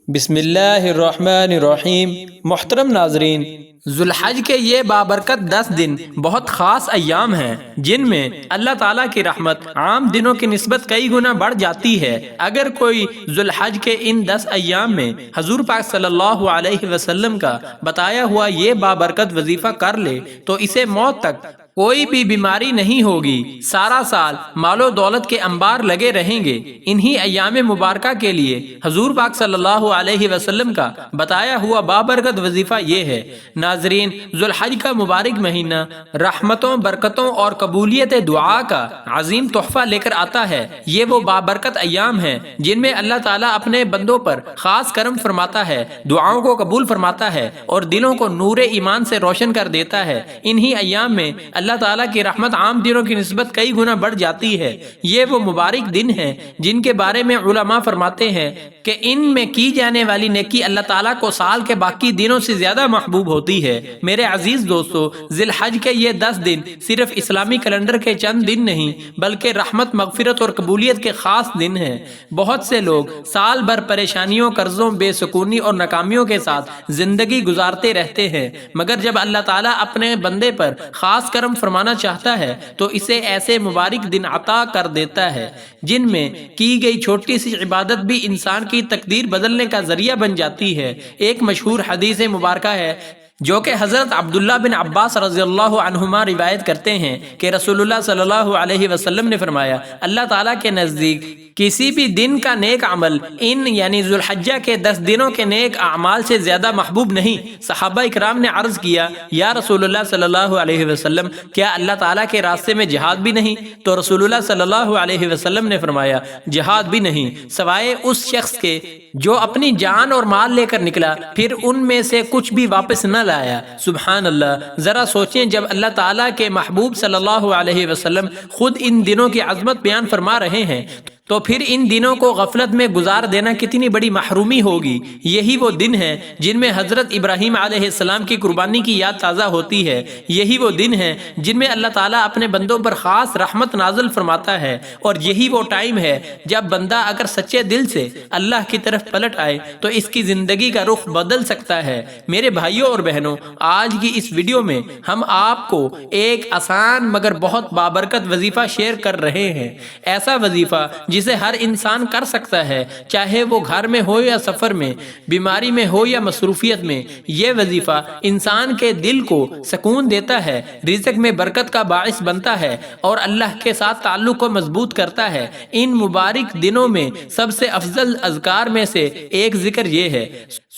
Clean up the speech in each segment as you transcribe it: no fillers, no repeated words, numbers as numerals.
بسم اللہ الرحمن الرحیم۔ محترم ناظرین، ذوالحج کے یہ بابرکت 10 دن بہت خاص ایام ہیں جن میں اللہ تعالیٰ کی رحمت عام دنوں کی نسبت کئی گنا بڑھ جاتی ہے۔ اگر کوئی ذوالحج کے ان 10 ایام میں حضور پاک صلی اللہ علیہ وسلم کا بتایا ہوا یہ بابرکت وظیفہ کر لے تو اسے موت تک کوئی بھی بیماری نہیں ہوگی، سارا سال مال و دولت کے انبار لگے رہیں گے۔ انہی ایام مبارکہ کے لیے حضور پاک صلی اللہ علیہ وسلم کا بتایا ہوا بابرکت وظیفہ یہ ہے۔ ناظرین، ذوالحج کا مبارک مہینہ رحمتوں، برکتوں اور قبولیت دعا کا عظیم تحفہ لے کر آتا ہے۔ یہ وہ بابرکت ایام ہیں جن میں اللہ تعالیٰ اپنے بندوں پر خاص کرم فرماتا ہے، دعاؤں کو قبول فرماتا ہے اور دلوں کو نور ایمان سے روشن کر دیتا ہے۔ انہی ایام میں اللہ تعالیٰ کی رحمت عام دنوں کی نسبت کئی گنا بڑھ جاتی ہے۔ یہ وہ مبارک دن ہیں جن کے بارے میں علماء فرماتے ہیں کہ ان میں کی جانے والی نیکی اللہ تعالیٰ کو سال کے باقی دنوں سے زیادہ محبوب ہوتی ہے۔ میرے عزیز دوستو، ذی الحج کے یہ 10 دن صرف اسلامی کیلنڈر کے چند دن نہیں بلکہ رحمت، مغفرت اور قبولیت کے خاص دن ہیں۔ بہت سے لوگ سال بھر پریشانیوں، قرضوں، بے سکونی اور ناکامیوں کے ساتھ زندگی گزارتے رہتے ہیں، مگر جب اللہ تعالیٰ اپنے بندے پر خاص کرم فرمانا چاہتا ہے تو اسے ایسے مبارک دن عطا کر دیتا ہے جن میں کی گئی چھوٹی سی عبادت بھی انسان کی تقدیر بدلنے کا ذریعہ بن جاتی ہے۔ ایک مشہور حدیث مبارکہ ہے جو کہ حضرت عبداللہ بن عباس رضی اللہ عنہما روایت کرتے ہیں کہ رسول اللہ صلی اللہ علیہ وسلم نے فرمایا، اللہ تعالیٰ کے نزدیک کسی بھی دن کا نیک عمل ان یعنی ذوالحجہ کے 10 دنوں کے نیک اعمال سے زیادہ محبوب نہیں۔ صحابہ اکرام نے عرض کیا، یا رسول اللہ صلی اللہ علیہ وسلم، کیا اللہ تعالیٰ کے راستے میں جہاد بھی نہیں؟ تو رسول اللہ صلی اللہ علیہ وسلم نے فرمایا، جہاد بھی نہیں سوائے اس شخص کے جو اپنی جان اور مال لے کر نکلا پھر ان میں سے کچھ بھی واپس نہ لایا۔ سبحان اللہ، ذرا سوچیں، جب اللہ تعالیٰ کے محبوب صلی اللہ علیہ وسلم خود ان دنوں کی عظمت بیان فرما رہے ہیں تو پھر ان دنوں کو غفلت میں گزار دینا کتنی بڑی محرومی ہوگی۔ یہی وہ دن ہیں جن میں حضرت ابراہیم علیہ السلام کی قربانی کی یاد تازہ ہوتی ہے۔ یہی وہ دن ہیں جن میں اللہ تعالیٰ اپنے بندوں پر خاص رحمت نازل فرماتا ہے، اور یہی وہ ٹائم ہے جب بندہ اگر سچے دل سے اللہ کی طرف پلٹ آئے تو اس کی زندگی کا رخ بدل سکتا ہے۔ میرے بھائیوں اور بہنوں، آج کی اس ویڈیو میں ہم آپ کو ایک آسان مگر بہت بابرکت وظیفہ شیئر کر رہے ہیں، ایسا وظیفہ جسے ہر انسان کر سکتا ہے، چاہے وہ گھر میں ہو یا سفر میں، بیماری میں ہو یا مصروفیت میں۔ یہ وظیفہ انسان کے دل کو سکون دیتا ہے، رزق میں برکت کا باعث بنتا ہے اور اللہ کے ساتھ تعلق کو مضبوط کرتا ہے۔ ان مبارک دنوں میں سب سے افضل اذکار میں سے ایک ذکر یہ ہے،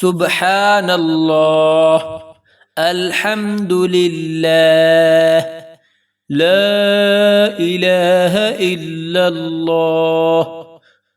سبحان اللہ، الحمد للہ، لا الہ الا اللہ،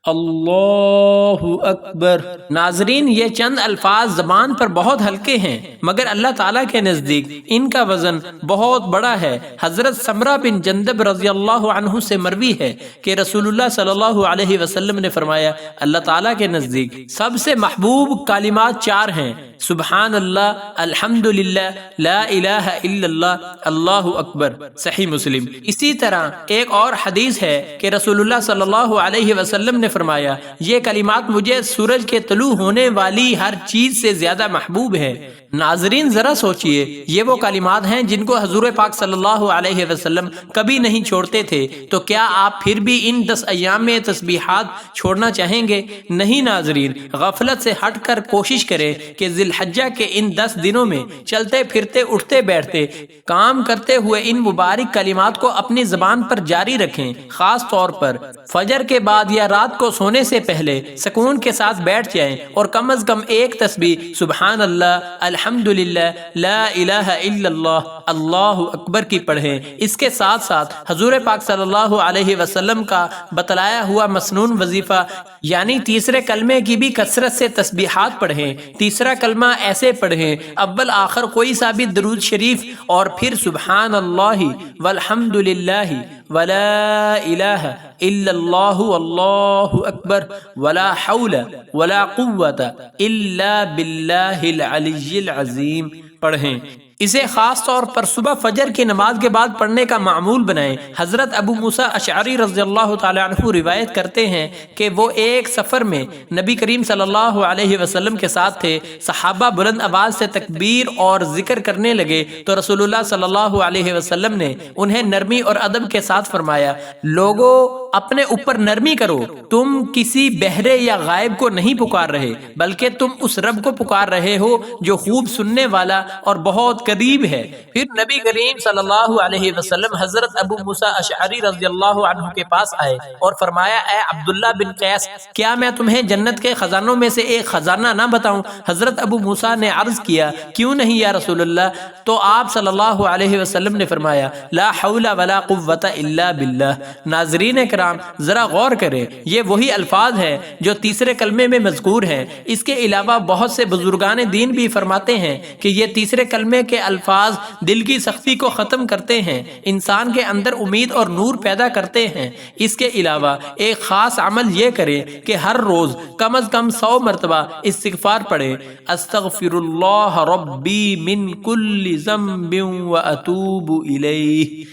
اللہ اکبر۔ ناظرین، یہ چند الفاظ زبان پر بہت ہلکے ہیں مگر اللہ تعالیٰ کے نزدیک ان کا وزن بہت بڑا ہے۔ حضرت سمرہ بن جندب رضی اللہ عنہ سے مروی ہے کہ رسول اللہ صلی اللہ علیہ وسلم نے فرمایا، اللہ تعالیٰ کے نزدیک سب سے محبوب کلمات 4 ہیں، سبحان اللہ، الحمدللہ، لا الہ الا اللہ، اللہ اکبر۔ صحیح مسلم۔ اسی طرح ایک اور حدیث ہے کہ رسول اللہ صلی اللہ علیہ وسلم نے فرمایا، یہ کلمات مجھے سورج کے طلوع ہونے والی ہر چیز سے زیادہ محبوب ہے۔ ناظرین، ذرا سوچئے، یہ وہ کلمات ہیں جن کو حضور پاک صلی اللہ علیہ وسلم کبھی نہیں چھوڑتے تھے، تو کیا آپ پھر بھی ان 10 ایام میں تسبیحات چھوڑنا چاہیں گے؟ نہیں ناظرین، غفلت سے ہٹ کر کوشش کریں کہ ذی الحجہ کے ان 10 دنوں میں چلتے پھرتے، اٹھتے بیٹھتے، کام کرتے ہوئے ان مبارک کلمات کو اپنی زبان پر جاری رکھیں۔ خاص طور پر فجر کے بعد یا رات کو سونے سے پہلے سکون کے ساتھ بیٹھ جائیں اور کم از کم ایک تسبیح سبحان اللہ، الحمدللہ، لا الہ الا اللہ، اللہ اکبر کی پڑھیں۔ اس کے ساتھ ساتھ حضور پاک صلی اللہ علیہ وسلم کا بتلایا ہوا مسنون وظیفہ یعنی تیسرے کلمے کی بھی کثرت سے تسبیحات پڑھیں۔ تیسرا کلمہ ایسے پڑھیں، اول آخر کوئی سا بھی درود شریف اور پھر سبحان اللہ والحمدللہ ولا الہ الا اللہ واللہ اکبر ولا حول ولا قوت الا باللہ العلی العظیم پڑھیں۔ اسے خاص طور پر صبح فجر کی نماز کے بعد پڑھنے کا معمول بنائیں۔ حضرت ابو موسیٰ اشعری رضی اللہ تعالی عنہ روایت کرتے ہیں کہ وہ ایک سفر میں نبی کریم صلی اللہ علیہ وسلم کے ساتھ تھے۔ صحابہ بلند آواز سے تکبیر اور ذکر کرنے لگے تو رسول اللہ صلی اللہ علیہ وسلم نے انہیں نرمی اور ادب کے ساتھ فرمایا، لوگو اپنے اوپر نرمی کرو، تم کسی بہرے یا غائب کو نہیں پکار رہے بلکہ تم اس رب کو پکار رہے ہو جو خوب سننے والا اور بہت قریب ہے۔ پھر نبی کریم صلی اللہ علیہ وسلم حضرت ابو موسیٰ اشعری رضی اللہ عنہ کے پاس آئے اور فرمایا، اے عبداللہ بن قیس، کیا میں تمہیں جنت کے خزانوں میں سے ایک خزانہ نہ بتاؤں؟ حضرت ابو موسیٰ نے عرض کیا، کیوں نہیں یا رسول اللہ؟ تو آپ صلی اللہ علیہ وسلم نے فرمایا، لا حول ولا قوت الا باللہ۔ ناظرین کرام، ذرا غور کریں، یہ وہی الفاظ ہیں جو تیسرے کلمے میں مذکور ہیں۔ اس کے علاوہ بہت سے بزرگان دین بھی فرماتے ہیں کہ یہ تیسرے کلمے کے الفاظ دل کی سختی کو ختم کرتے ہیں، انسان کے اندر امید اور نور پیدا کرتے ہیں۔ اس کے علاوہ ایک خاص عمل یہ کرے کہ ہر روز کم از کم 100 مرتبہ استغفار پڑھے، استغفر اللہ ربی من کل ذنب واتوب الیہ،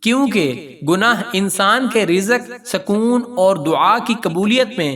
کیونکہ گناہ انسان کے رزق، سکون اور دعا کی قبولیت میں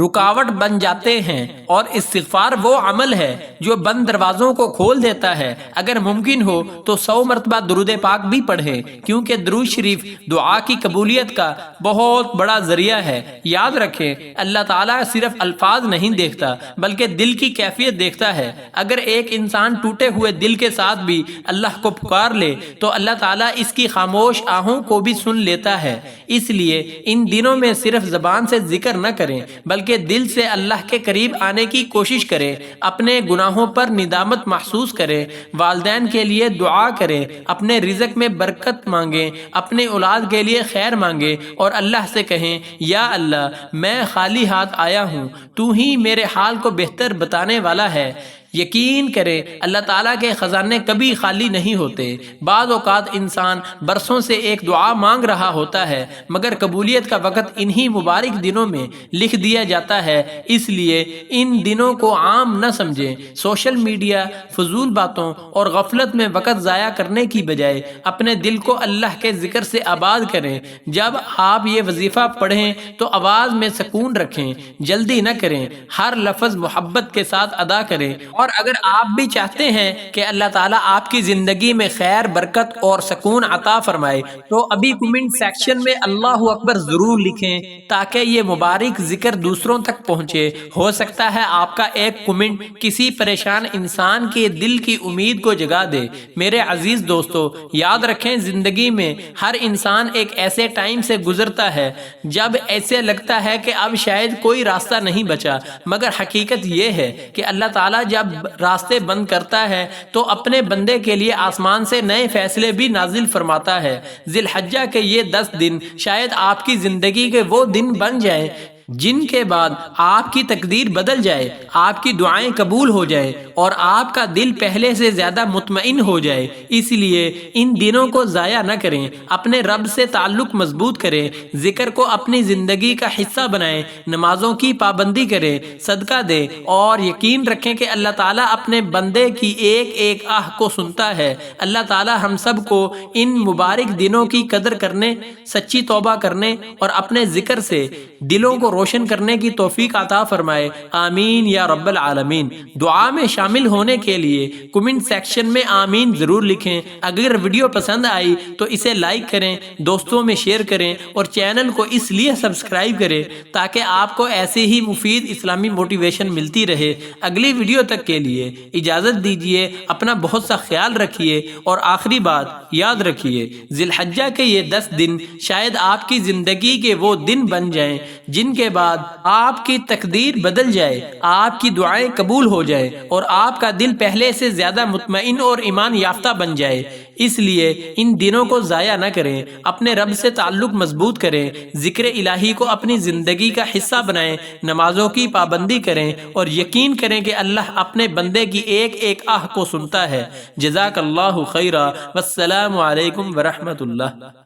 رکاوٹ بن جاتے ہیں، اور استغفار وہ عمل ہے جو بند دروازوں کو کھول دیتا ہے۔ اگر ممکن ہو تو 100 مرتبہ درود پاک بھی پڑھیں، کیونکہ درود شریف دعا کی قبولیت کا بہت بڑا ذریعہ ہے۔ یاد رکھیں، اللہ تعالیٰ صرف الفاظ نہیں دیکھتا بلکہ دل کی کیفیت دیکھتا ہے۔ اگر ایک انسان ٹوٹے ہوئے دل کے ساتھ بھی اللہ کو پکار لے تو اللہ تعالیٰ اس کی خاموش آہوں کو بھی سن لیتا ہے۔ اس لیے ان دنوں میں صرف زبان سے ذکر نہ کریں بلکہ دل سے اللہ کے قریب آنے کی کوشش کریں، اپنے گناہوں پر ندامت محسوس کریں، والدین کے لیے دعا کریں، اپنے رزق میں برکت مانگیں، اپنے اولاد کے لیے خیر مانگیں اور اللہ سے کہیں، یا اللہ میں خالی ہاتھ آیا ہوں، تو ہی میرے حال کو بہتر بتانے والا ہے۔ یقین کرے اللہ تعالیٰ کے خزانے کبھی خالی نہیں ہوتے۔ بعض اوقات انسان برسوں سے ایک دعا مانگ رہا ہوتا ہے مگر قبولیت کا وقت انہی مبارک دنوں میں لکھ دیا جاتا ہے۔ اس لیے ان دنوں کو عام نہ سمجھیں۔ سوشل میڈیا، فضول باتوں اور غفلت میں وقت ضائع کرنے کی بجائے اپنے دل کو اللہ کے ذکر سے آباد کریں۔ جب آپ یہ وظیفہ پڑھیں تو آواز میں سکون رکھیں، جلدی نہ کریں، ہر لفظ محبت کے ساتھ ادا کریں۔ اور اگر آپ بھی چاہتے ہیں کہ اللہ تعالیٰ آپ کی زندگی میں خیر، برکت اور سکون عطا فرمائے تو ابھی کمنٹ سیکشن میں اللہ اکبر ضرور لکھیں تاکہ یہ مبارک ذکر دوسروں تک پہنچے۔ ہو سکتا ہے آپ کا ایک کمنٹ کسی پریشان انسان کے دل کی امید کو جگا دے۔ میرے عزیز دوستو، یاد رکھیں، زندگی میں ہر انسان ایک ایسے ٹائم سے گزرتا ہے جب ایسے لگتا ہے کہ اب شاید کوئی راستہ نہیں بچا، مگر حقیقت یہ ہے کہ اللہ تعالیٰ جب راستے بند کرتا ہے تو اپنے بندے کے لیے آسمان سے نئے فیصلے بھی نازل فرماتا ہے۔ ذی الحجہ کے یہ 10 دن شاید آپ کی زندگی کے وہ دن بن جائیں جن کے بعد آپ کی تقدیر بدل جائے، آپ کی دعائیں قبول ہو جائیں اور آپ کا دل پہلے سے زیادہ مطمئن ہو جائے۔ اس لیے ان دنوں کو ضائع نہ کریں، اپنے رب سے تعلق مضبوط کریں، ذکر کو اپنی زندگی کا حصہ بنائیں، نمازوں کی پابندی کریں، صدقہ دیں اور یقین رکھیں کہ اللہ تعالیٰ اپنے بندے کی ایک ایک آہ کو سنتا ہے۔ اللہ تعالیٰ ہم سب کو ان مبارک دنوں کی قدر کرنے، سچی توبہ کرنے اور اپنے ذکر سے دلوں کو روشن کرنے کی توفیق عطا فرمائے، آمین یا رب العالمین۔ دعا میں شامل ہونے کے لیے کمنٹ سیکشن میں آمین ضرور لکھیں۔ اگر ویڈیو پسند آئی تو اسے لائک کریں، دوستوں میں شیئر کریں اور چینل کو اس لیے سبسکرائب کریں تاکہ آپ کو ایسی ہی مفید اسلامی موٹیویشن ملتی رہے۔ اگلی ویڈیو تک کے لیے اجازت دیجیے، اپنا بہت سا خیال رکھیے اور آخری بات یاد رکھیے، ذی الحجہ کے یہ 10 دن شاید آپ کی زندگی کے وہ دن بن جائیں جن کے بعد آپ کی تقدیر بدل جائے، آپ کی دعائیں قبول ہو جائے اور آپ کا دل پہلے سے زیادہ مطمئن اور ایمان یافتہ بن جائے۔ اس لیے ان دنوں کو ضائع نہ کریں، اپنے رب سے تعلق مضبوط کریں، ذکر الہی کو اپنی زندگی کا حصہ بنائیں، نمازوں کی پابندی کریں اور یقین کریں کہ اللہ اپنے بندے کی ایک ایک آہ کو سنتا ہے۔ جزاک اللہ خیرا، والسلام علیکم ورحمۃ اللہ۔